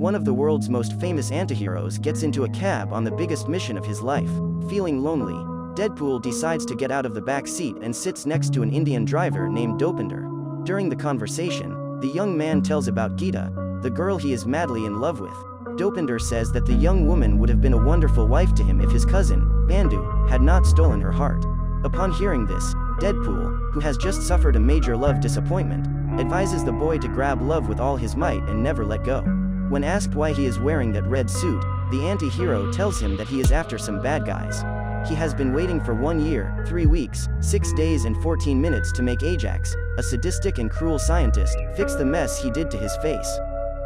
One of the world's most famous antiheroes gets into a cab on the biggest mission of his life. Feeling lonely, Deadpool decides to get out of the back seat and sits next to an Indian driver named Dopinder. During the conversation, the young man tells about Geeta, the girl he is madly in love with. Dopinder says that the young woman would have been a wonderful wife to him if his cousin, Bandu, had not stolen her heart. Upon hearing this, Deadpool, who has just suffered a major love disappointment, advises the boy to grab love with all his might and never let go. When asked why he is wearing that red suit, the anti-hero tells him that he is after some bad guys. He has been waiting for 1 year, 3 weeks, 6 days and 14 minutes to make Ajax, a sadistic and cruel scientist, fix the mess he did to his face.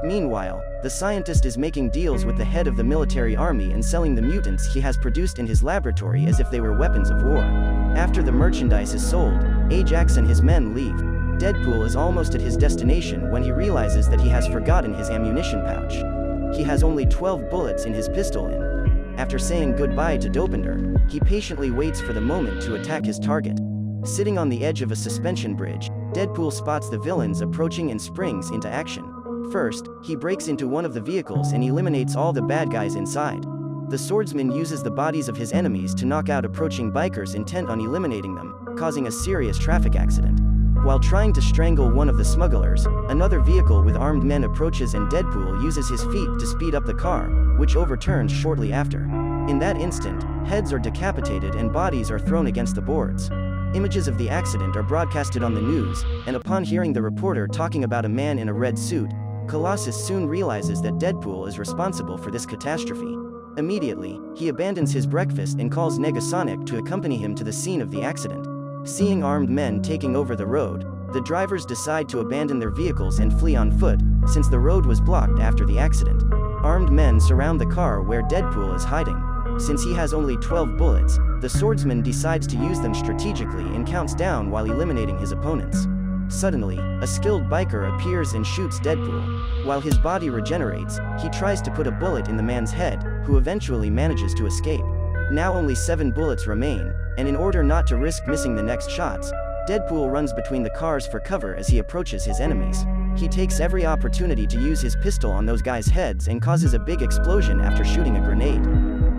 Meanwhile, the scientist is making deals with the head of the military army and selling the mutants he has produced in his laboratory as if they were weapons of war. After the merchandise is sold, Ajax and his men leave. Deadpool is almost at his destination when he realizes that he has forgotten his ammunition pouch. He has only 12 bullets in his pistol in. After saying goodbye to Dopinder, he patiently waits for the moment to attack his target. Sitting on the edge of a suspension bridge, Deadpool spots the villains approaching and springs into action. First, he breaks into one of the vehicles and eliminates all the bad guys inside. The swordsman uses the bodies of his enemies to knock out approaching bikers intent on eliminating them, causing a serious traffic accident. While trying to strangle one of the smugglers, another vehicle with armed men approaches and Deadpool uses his feet to speed up the car, which overturns shortly after. In that instant, heads are decapitated and bodies are thrown against the boards. Images of the accident are broadcasted on the news, and upon hearing the reporter talking about a man in a red suit, Colossus soon realizes that Deadpool is responsible for this catastrophe. Immediately, he abandons his breakfast and calls Negasonic to accompany him to the scene of the accident. Seeing armed men taking over the road, the drivers decide to abandon their vehicles and flee on foot, since the road was blocked after the accident. Armed men surround the car where Deadpool is hiding. Since he has only 12 bullets, the swordsman decides to use them strategically and counts down while eliminating his opponents. Suddenly, a skilled biker appears and shoots Deadpool. While his body regenerates, he tries to put a bullet in the man's head, who eventually manages to escape. Now only 7 bullets remain, and in order not to risk missing the next shots, Deadpool runs between the cars for cover as he approaches his enemies. He takes every opportunity to use his pistol on those guys' heads and causes a big explosion after shooting a grenade.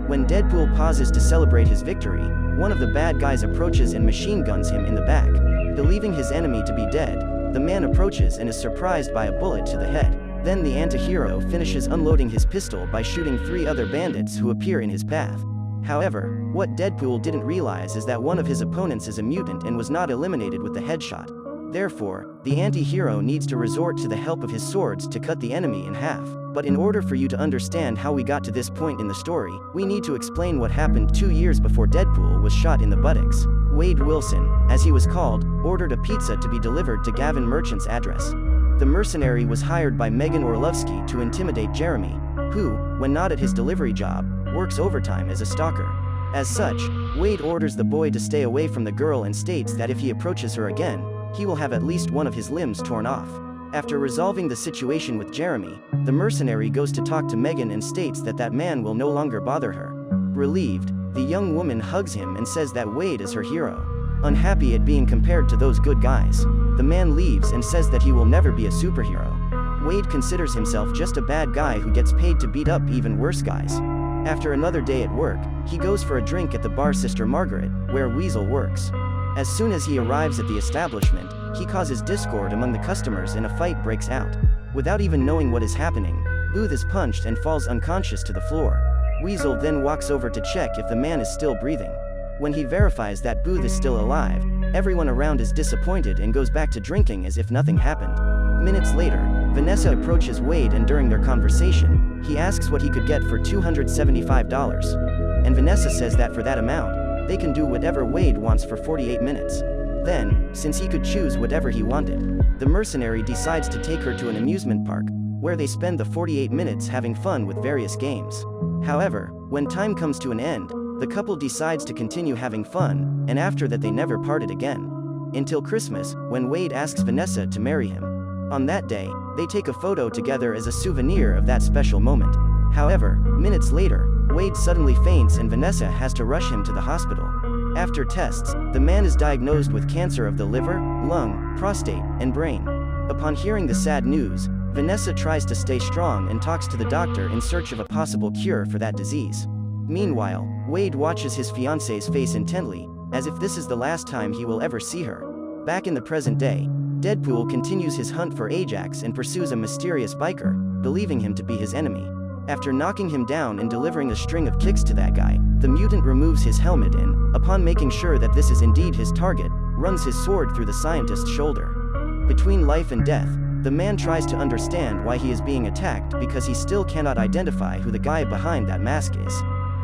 When Deadpool pauses to celebrate his victory, one of the bad guys approaches and machine guns him in the back. Believing his enemy to be dead, the man approaches and is surprised by a bullet to the head. Then the anti-hero finishes unloading his pistol by shooting 3 other bandits who appear in his path. However, what Deadpool didn't realize is that one of his opponents is a mutant and was not eliminated with the headshot. Therefore, the anti-hero needs to resort to the help of his swords to cut the enemy in half. But in order for you to understand how we got to this point in the story, we need to explain what happened 2 years before Deadpool was shot in the buttocks. Wade Wilson, as he was called, ordered a pizza to be delivered to Gavin Merchant's address. The mercenary was hired by Megan Orlovsky to intimidate Jeremy, who, when not at his delivery job, works overtime as a stalker. As such, Wade orders the boy to stay away from the girl and states that if he approaches her again, he will have at least one of his limbs torn off. After resolving the situation with Jeremy, the mercenary goes to talk to Megan and states that that man will no longer bother her. Relieved, the young woman hugs him and says that Wade is her hero. Unhappy at being compared to those good guys, the man leaves and says that he will never be a superhero. Wade considers himself just a bad guy who gets paid to beat up even worse guys. After another day at work, he goes for a drink at the bar Sister Margaret, where Weasel works. As soon as he arrives at the establishment, he causes discord among the customers and a fight breaks out. Without even knowing what is happening, Booth is punched and falls unconscious to the floor. Weasel then walks over to check if the man is still breathing. When he verifies that Booth is still alive, everyone around is disappointed and goes back to drinking as if nothing happened. Minutes later, Vanessa approaches Wade and during their conversation, he asks what he could get for $275. And Vanessa says that for that amount, they can do whatever Wade wants for 48 minutes. Then, since he could choose whatever he wanted, the mercenary decides to take her to an amusement park, where they spend the 48 minutes having fun with various games. However, when time comes to an end, the couple decides to continue having fun, and after that they never parted again. Until Christmas, when Wade asks Vanessa to marry him. On that day, they take a photo together as a souvenir of that special moment. However, minutes later, Wade suddenly faints and Vanessa has to rush him to the hospital. After tests, the man is diagnosed with cancer of the liver, lung, prostate, and brain. Upon hearing the sad news, Vanessa tries to stay strong and talks to the doctor in search of a possible cure for that disease. Meanwhile, Wade watches his fiancée's face intently, as if this is the last time he will ever see her. Back in the present day, Deadpool continues his hunt for Ajax and pursues a mysterious biker, believing him to be his enemy. After knocking him down and delivering a string of kicks to that guy, the mutant removes his helmet and, upon making sure that this is indeed his target, runs his sword through the scientist's shoulder. Between life and death, the man tries to understand why he is being attacked because he still cannot identify who the guy behind that mask is.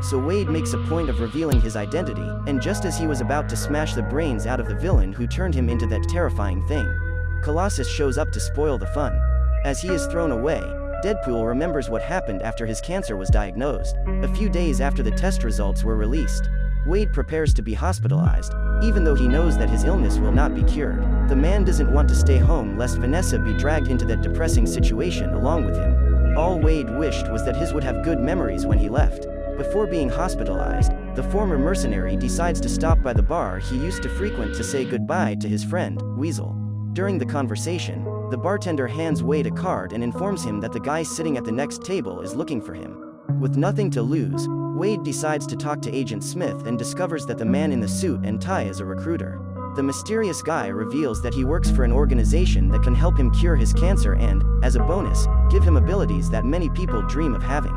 So Wade makes a point of revealing his identity, and just as he was about to smash the brains out of the villain who turned him into that terrifying thing, Colossus shows up to spoil the fun. As he is thrown away, Deadpool remembers what happened after his cancer was diagnosed. A few days after the test results were released, Wade prepares to be hospitalized, even though he knows that his illness will not be cured. The man doesn't want to stay home lest Vanessa be dragged into that depressing situation along with him. All Wade wished was that his would have good memories when he left. Before being hospitalized, the former mercenary decides to stop by the bar he used to frequent to say goodbye to his friend, Weasel. During the conversation, the bartender hands Wade a card and informs him that the guy sitting at the next table is looking for him. With nothing to lose, Wade decides to talk to Agent Smith and discovers that the man in the suit and tie is a recruiter. The mysterious guy reveals that he works for an organization that can help him cure his cancer and, as a bonus, give him abilities that many people dream of having.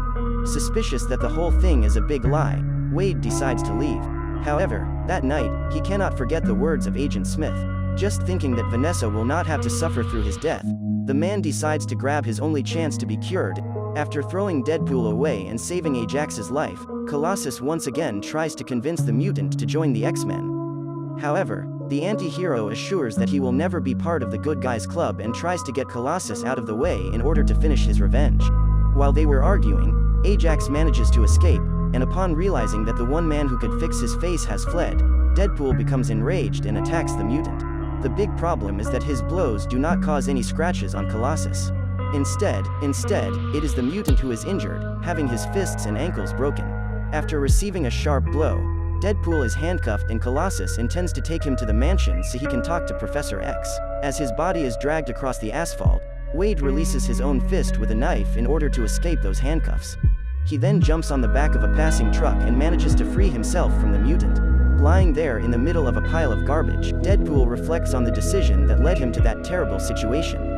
Suspicious that the whole thing is a big lie, Wade decides to leave. However, that night, he cannot forget the words of Agent Smith. Just thinking that Vanessa will not have to suffer through his death, the man decides to grab his only chance to be cured. After throwing Deadpool away and saving Ajax's life, Colossus once again tries to convince the mutant to join the X-Men. However, the anti-hero assures that he will never be part of the good guys club and tries to get Colossus out of the way in order to finish his revenge. While they were arguing, Ajax manages to escape, and upon realizing that the one man who could fix his face has fled, Deadpool becomes enraged and attacks the mutant. The big problem is that his blows do not cause any scratches on Colossus. Instead, it is the mutant who is injured, having his fists and ankles broken. After receiving a sharp blow, Deadpool is handcuffed and Colossus intends to take him to the mansion so he can talk to Professor X. As his body is dragged across the asphalt, Wade releases his own fist with a knife in order to escape those handcuffs. He then jumps on the back of a passing truck and manages to free himself from the mutant. Lying there in the middle of a pile of garbage, Deadpool reflects on the decision that led him to that terrible situation.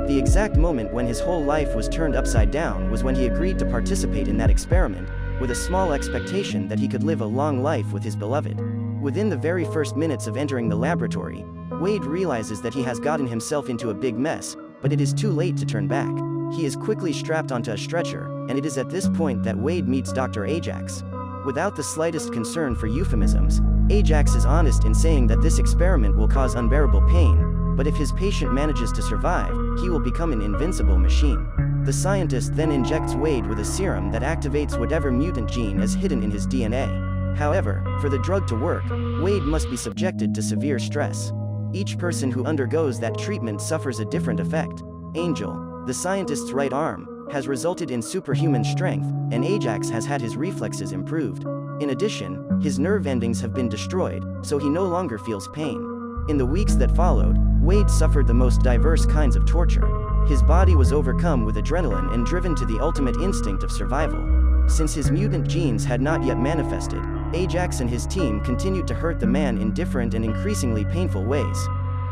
The exact moment when his whole life was turned upside down was when he agreed to participate in that experiment, with a small expectation that he could live a long life with his beloved. Within the very first minutes of entering the laboratory, Wade realizes that he has gotten himself into a big mess, but it is too late to turn back. He is quickly strapped onto a stretcher, and it is at this point that Wade meets Dr. Ajax. Without the slightest concern for euphemisms, Ajax is honest in saying that this experiment will cause unbearable pain, but if his patient manages to survive, he will become an invincible machine. The scientist then injects Wade with a serum that activates whatever mutant gene is hidden in his DNA. However, for the drug to work, Wade must be subjected to severe stress. Each person who undergoes that treatment suffers a different effect. Angel, the scientist's right arm, has resulted in superhuman strength, and Ajax has had his reflexes improved. In addition, his nerve endings have been destroyed, so he no longer feels pain. In the weeks that followed, Wade suffered the most diverse kinds of torture. His body was overcome with adrenaline and driven to the ultimate instinct of survival. Since his mutant genes had not yet manifested, Ajax and his team continued to hurt the man in different and increasingly painful ways.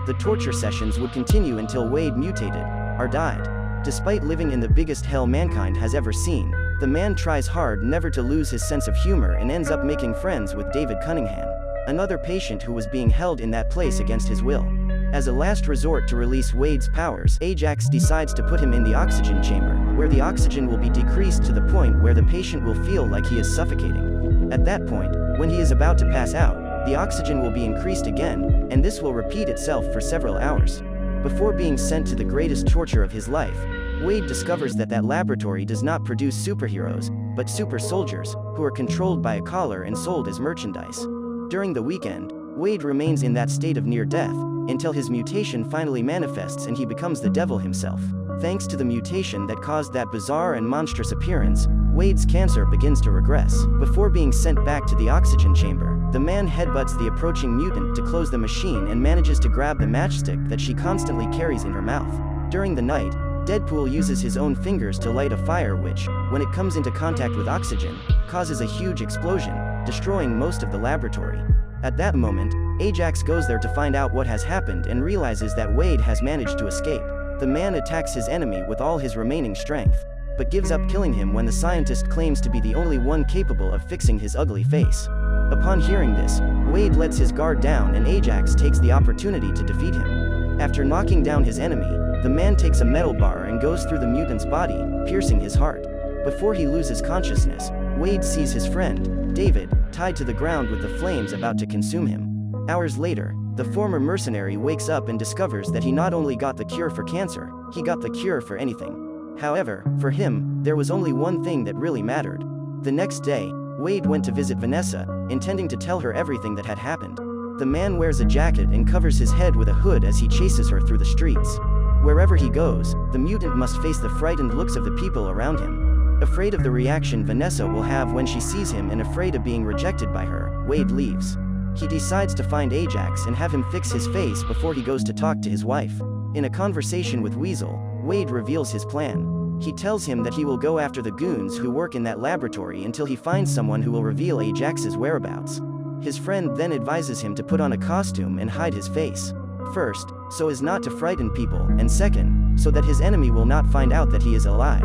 The torture sessions would continue until Wade mutated, or died. Despite living in the biggest hell mankind has ever seen, the man tries hard never to lose his sense of humor and ends up making friends with David Cunningham, another patient who was being held in that place against his will. As a last resort to release Wade's powers, Ajax decides to put him in the oxygen chamber, where the oxygen will be decreased to the point where the patient will feel like he is suffocating. At that point, when he is about to pass out, the oxygen will be increased again, and this will repeat itself for several hours. Before being sent to the greatest torture of his life, Wade discovers that that laboratory does not produce superheroes, but super soldiers, who are controlled by a collar and sold as merchandise. During the weekend, Wade remains in that state of near death, until his mutation finally manifests and he becomes the devil himself. Thanks to the mutation that caused that bizarre and monstrous appearance, Wade's cancer begins to regress. Before being sent back to the oxygen chamber, the man headbutts the approaching mutant to close the machine and manages to grab the matchstick that she constantly carries in her mouth. During the night, Deadpool uses his own fingers to light a fire which, when it comes into contact with oxygen, causes a huge explosion, destroying most of the laboratory. At that moment, Ajax goes there to find out what has happened and realizes that Wade has managed to escape. The man attacks his enemy with all his remaining strength, but gives up killing him when the scientist claims to be the only one capable of fixing his ugly face. Upon hearing this, Wade lets his guard down and Ajax takes the opportunity to defeat him. After knocking down his enemy, the man takes a metal bar and goes through the mutant's body, piercing his heart. Before he loses consciousness, Wade sees his friend, David, tied to the ground with the flames about to consume him. Hours later, the former mercenary wakes up and discovers that he not only got the cure for cancer, he got the cure for anything. However, for him, there was only one thing that really mattered. The next day, Wade went to visit Vanessa, intending to tell her everything that had happened. The man wears a jacket and covers his head with a hood as he chases her through the streets. Wherever he goes, the mutant must face the frightened looks of the people around him. Afraid of the reaction Vanessa will have when she sees him and afraid of being rejected by her, Wade leaves. He decides to find Ajax and have him fix his face before he goes to talk to his wife. In a conversation with Weasel, Wade reveals his plan. He tells him that he will go after the goons who work in that laboratory until he finds someone who will reveal Ajax's whereabouts. His friend then advises him to put on a costume and hide his face. First, so as not to frighten people, and second, so that his enemy will not find out that he is alive.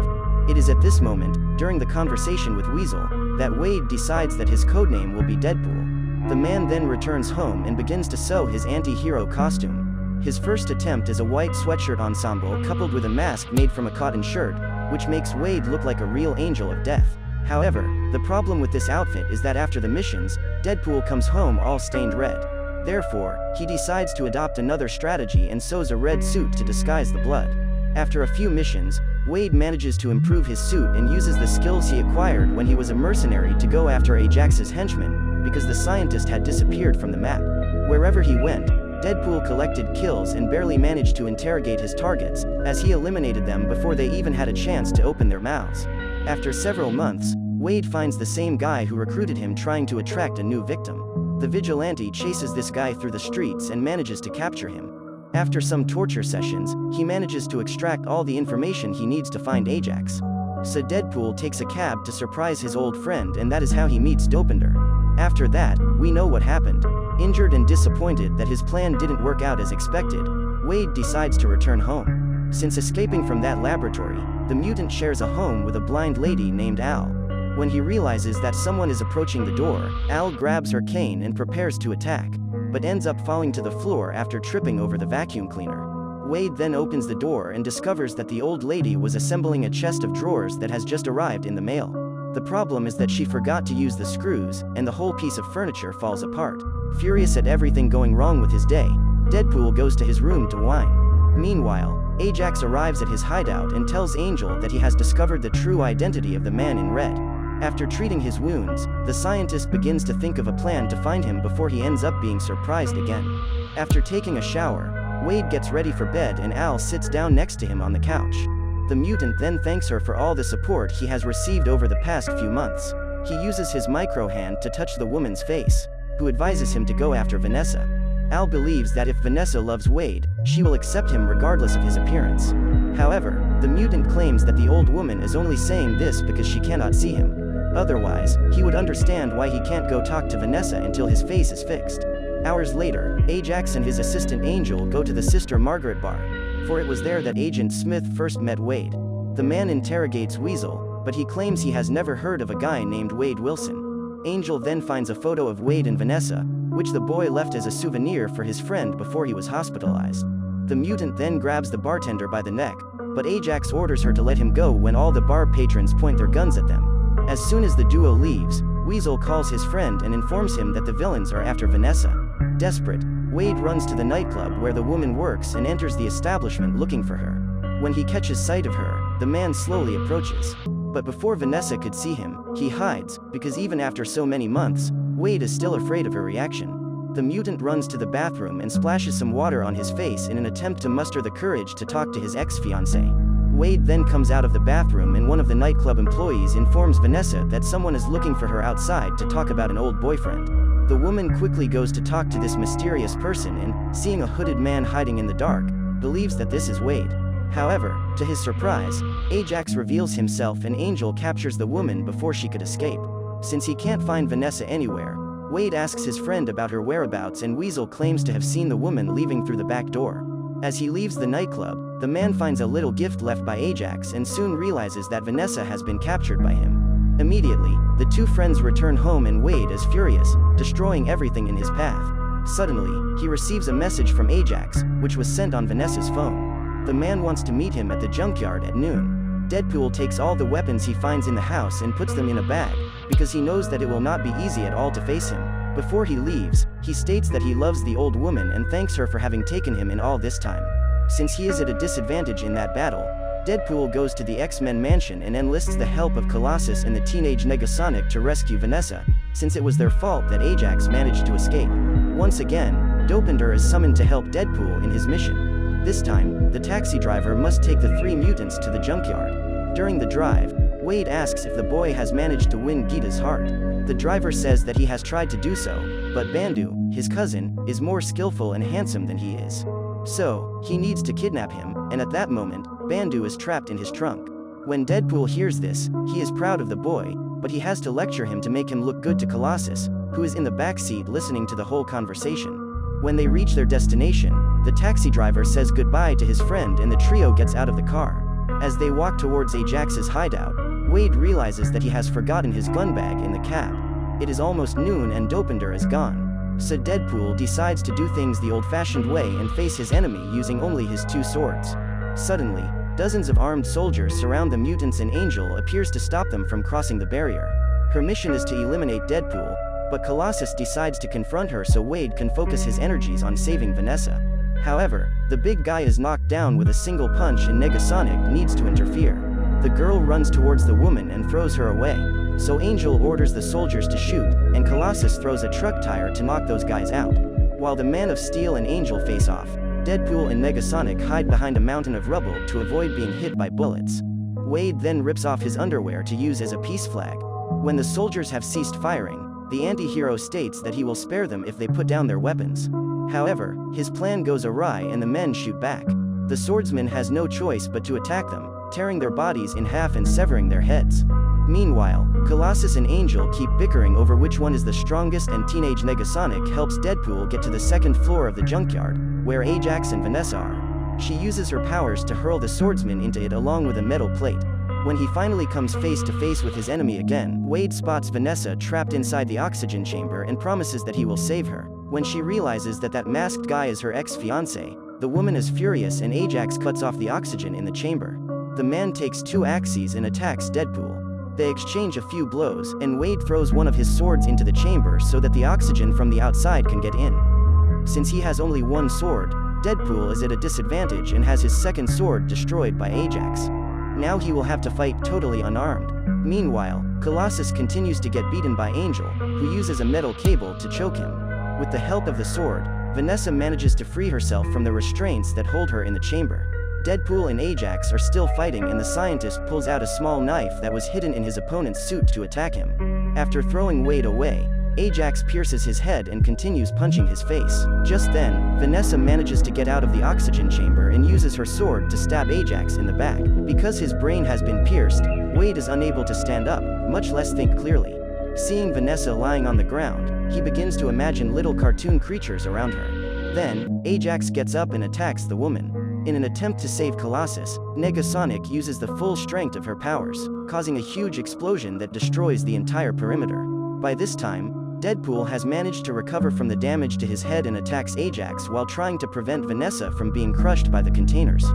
It is at this moment, during the conversation with Weasel, that Wade decides that his codename will be Deadpool. The man then returns home and begins to sew his anti-hero costume. His first attempt is a white sweatshirt ensemble coupled with a mask made from a cotton shirt, which makes Wade look like a real angel of death. However, the problem with this outfit is that after the missions, Deadpool comes home all stained red. Therefore, he decides to adopt another strategy and sews a red suit to disguise the blood. After a few missions, Wade manages to improve his suit and uses the skills he acquired when he was a mercenary to go after Ajax's henchmen, because the scientist had disappeared from the map. Wherever he went, Deadpool collected kills and barely managed to interrogate his targets, as he eliminated them before they even had a chance to open their mouths. After several months, Wade finds the same guy who recruited him trying to attract a new victim. The vigilante chases this guy through the streets and manages to capture him. After some torture sessions, he manages to extract all the information he needs to find Ajax. So Deadpool takes a cab to surprise his old friend, and that is how he meets Dopinder. After that, we know what happened. Injured and disappointed that his plan didn't work out as expected, Wade decides to return home. Since escaping from that laboratory, the mutant shares a home with a blind lady named Al. When he realizes that someone is approaching the door, Al grabs her cane and prepares to attack, but ends up falling to the floor after tripping over the vacuum cleaner. Wade then opens the door and discovers that the old lady was assembling a chest of drawers that has just arrived in the mail. The problem is that she forgot to use the screws, and the whole piece of furniture falls apart. Furious at everything going wrong with his day, Deadpool goes to his room to whine. Meanwhile, Ajax arrives at his hideout and tells Angel that he has discovered the true identity of the man in red. After treating his wounds, the scientist begins to think of a plan to find him before he ends up being surprised again. After taking a shower, Wade gets ready for bed and Al sits down next to him on the couch. The mutant then thanks her for all the support he has received over the past few months. He uses his micro hand to touch the woman's face, who advises him to go after Vanessa. Al believes that if Vanessa loves Wade, she will accept him regardless of his appearance. However, the mutant claims that the old woman is only saying this because she cannot see him. Otherwise, he would understand why he can't go talk to Vanessa until his face is fixed. Hours later, Ajax and his assistant Angel go to the Sister Margaret bar, for it was there that Agent Smith first met Wade. The man interrogates Weasel, but he claims he has never heard of a guy named Wade Wilson. Angel then finds a photo of Wade and Vanessa, which the boy left as a souvenir for his friend before he was hospitalized. The mutant then grabs the bartender by the neck, but Ajax orders her to let him go when all the bar patrons point their guns at them. As soon as the duo leaves, Weasel calls his friend and informs him that the villains are after Vanessa. Desperate, Wade runs to the nightclub where the woman works and enters the establishment looking for her. When he catches sight of her, the man slowly approaches. But before Vanessa could see him, he hides, because even after so many months, Wade is still afraid of her reaction. The mutant runs to the bathroom and splashes some water on his face in an attempt to muster the courage to talk to his ex-fiancée. Wade then comes out of the bathroom and one of the nightclub employees informs Vanessa that someone is looking for her outside to talk about an old boyfriend. The woman quickly goes to talk to this mysterious person and, seeing a hooded man hiding in the dark, believes that this is Wade. However, to his surprise, Ajax reveals himself and Angel captures the woman before she could escape. Since he can't find Vanessa anywhere, Wade asks his friend about her whereabouts and Weasel claims to have seen the woman leaving through the back door. As he leaves the nightclub, the man finds a little gift left by Ajax and soon realizes that Vanessa has been captured by him. Immediately, the two friends return home and Wade is furious, destroying everything in his path. Suddenly, he receives a message from Ajax, which was sent on Vanessa's phone. The man wants to meet him at the junkyard at noon. Deadpool takes all the weapons he finds in the house and puts them in a bag, because he knows that it will not be easy at all to face him. Before he leaves, he states that he loves the old woman and thanks her for having taken him in all this time. Since he is at a disadvantage in that battle, Deadpool goes to the X-Men mansion and enlists the help of Colossus and the teenage Negasonic to rescue Vanessa, since it was their fault that Ajax managed to escape. Once again, Dopinder is summoned to help Deadpool in his mission. This time, the taxi driver must take the three mutants to the junkyard. During the drive, Wade asks if the boy has managed to win Gita's heart. The driver says that he has tried to do so, but Bandu, his cousin, is more skillful and handsome than he is. So, he needs to kidnap him, and at that moment, Bandu is trapped in his trunk. When Deadpool hears this, he is proud of the boy, but he has to lecture him to make him look good to Colossus, who is in the back seat listening to the whole conversation. When they reach their destination, the taxi driver says goodbye to his friend and the trio gets out of the car. As they walk towards Ajax's hideout, Wade realizes that he has forgotten his gun bag in the cab. It is almost noon and Dopinder is gone. So Deadpool decides to do things the old-fashioned way and face his enemy using only his two swords. Suddenly, dozens of armed soldiers surround the mutants and Angel appears to stop them from crossing the barrier. Her mission is to eliminate Deadpool, but Colossus decides to confront her so Wade can focus his energies on saving Vanessa. However, the big guy is knocked down with a single punch and Negasonic needs to interfere. The girl runs towards the woman and throws her away. So Angel orders the soldiers to shoot, and Colossus throws a truck tire to knock those guys out. While the Man of Steel and Angel face off, Deadpool and Negasonic hide behind a mountain of rubble to avoid being hit by bullets. Wade then rips off his underwear to use as a peace flag. When the soldiers have ceased firing, the anti-hero states that he will spare them if they put down their weapons. However, his plan goes awry and the men shoot back. The swordsman has no choice but to attack them, tearing their bodies in half and severing their heads. Meanwhile, Colossus and Angel keep bickering over which one is the strongest and teenage Negasonic helps Deadpool get to the second floor of the junkyard, where Ajax and Vanessa are. She uses her powers to hurl the swordsman into it along with a metal plate. When he finally comes face to face with his enemy again, Wade spots Vanessa trapped inside the oxygen chamber and promises that he will save her. When she realizes that that masked guy is her ex-fiancé, the woman is furious and Ajax cuts off the oxygen in the chamber. The man takes two axes and attacks Deadpool. They exchange a few blows, and Wade throws one of his swords into the chamber so that the oxygen from the outside can get in. Since he has only one sword, Deadpool is at a disadvantage and has his second sword destroyed by Ajax. Now he will have to fight totally unarmed. Meanwhile, Colossus continues to get beaten by Angel, who uses a metal cable to choke him. With the help of the sword, Vanessa manages to free herself from the restraints that hold her in the chamber. Deadpool and Ajax are still fighting and the scientist pulls out a small knife that was hidden in his opponent's suit to attack him. After throwing Wade away, Ajax pierces his head and continues punching his face. Just then, Vanessa manages to get out of the oxygen chamber and uses her sword to stab Ajax in the back. Because his brain has been pierced, Wade is unable to stand up, much less think clearly. Seeing Vanessa lying on the ground, he begins to imagine little cartoon creatures around her. Then, Ajax gets up and attacks the woman. In an attempt to save Colossus, Negasonic uses the full strength of her powers, causing a huge explosion that destroys the entire perimeter. By this time, Deadpool has managed to recover from the damage to his head and attacks Ajax while trying to prevent Vanessa from being crushed by the containers.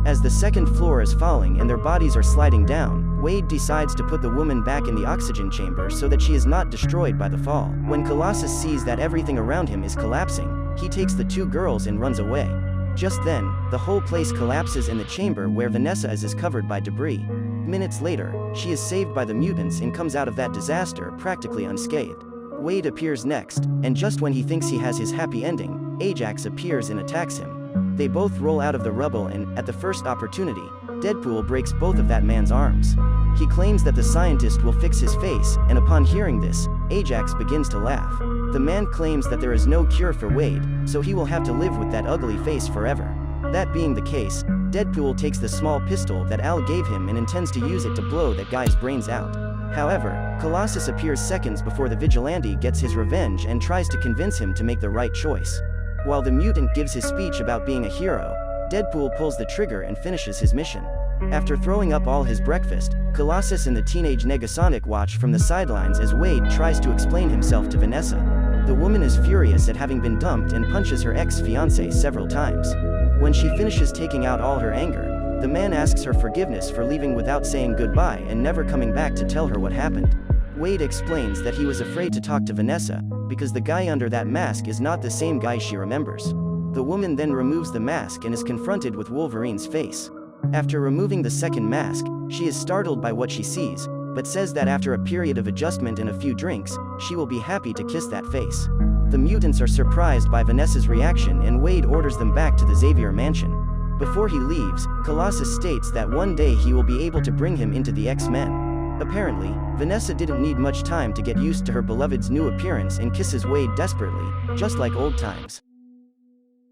As the second floor is falling and their bodies are sliding down, Wade decides to put the woman back in the oxygen chamber so that she is not destroyed by the fall. When Colossus sees that everything around him is collapsing, he takes the two girls and runs away. Just then, the whole place collapses and the chamber where Vanessa is covered by debris. Minutes later, she is saved by the mutants and comes out of that disaster practically unscathed. Wade appears next, and just when he thinks he has his happy ending, Ajax appears and attacks him. They both roll out of the rubble and, at the first opportunity, Deadpool breaks both of that man's arms. He claims that the scientist will fix his face, and upon hearing this, Ajax begins to laugh. The man claims that there is no cure for Wade, so he will have to live with that ugly face forever. That being the case, Deadpool takes the small pistol that Al gave him and intends to use it to blow that guy's brains out. However, Colossus appears seconds before the vigilante gets his revenge and tries to convince him to make the right choice. While the mutant gives his speech about being a hero, Deadpool pulls the trigger and finishes his mission. After throwing up all his breakfast, Colossus and the teenage Negasonic watch from the sidelines as Wade tries to explain himself to Vanessa. The woman is furious at having been dumped and punches her ex-fiancé several times. When she finishes taking out all her anger, the man asks her forgiveness for leaving without saying goodbye and never coming back to tell her what happened. Wade explains that he was afraid to talk to Vanessa, because the guy under that mask is not the same guy she remembers. The woman then removes the mask and is confronted with Wolverine's face. After removing the second mask, she is startled by what she sees, but says that after a period of adjustment and a few drinks, she will be happy to kiss that face. The mutants are surprised by Vanessa's reaction and Wade orders them back to the Xavier mansion. Before he leaves, Colossus states that one day he will be able to bring him into the X-Men. Apparently, Vanessa didn't need much time to get used to her beloved's new appearance and kisses Wade desperately, just like old times.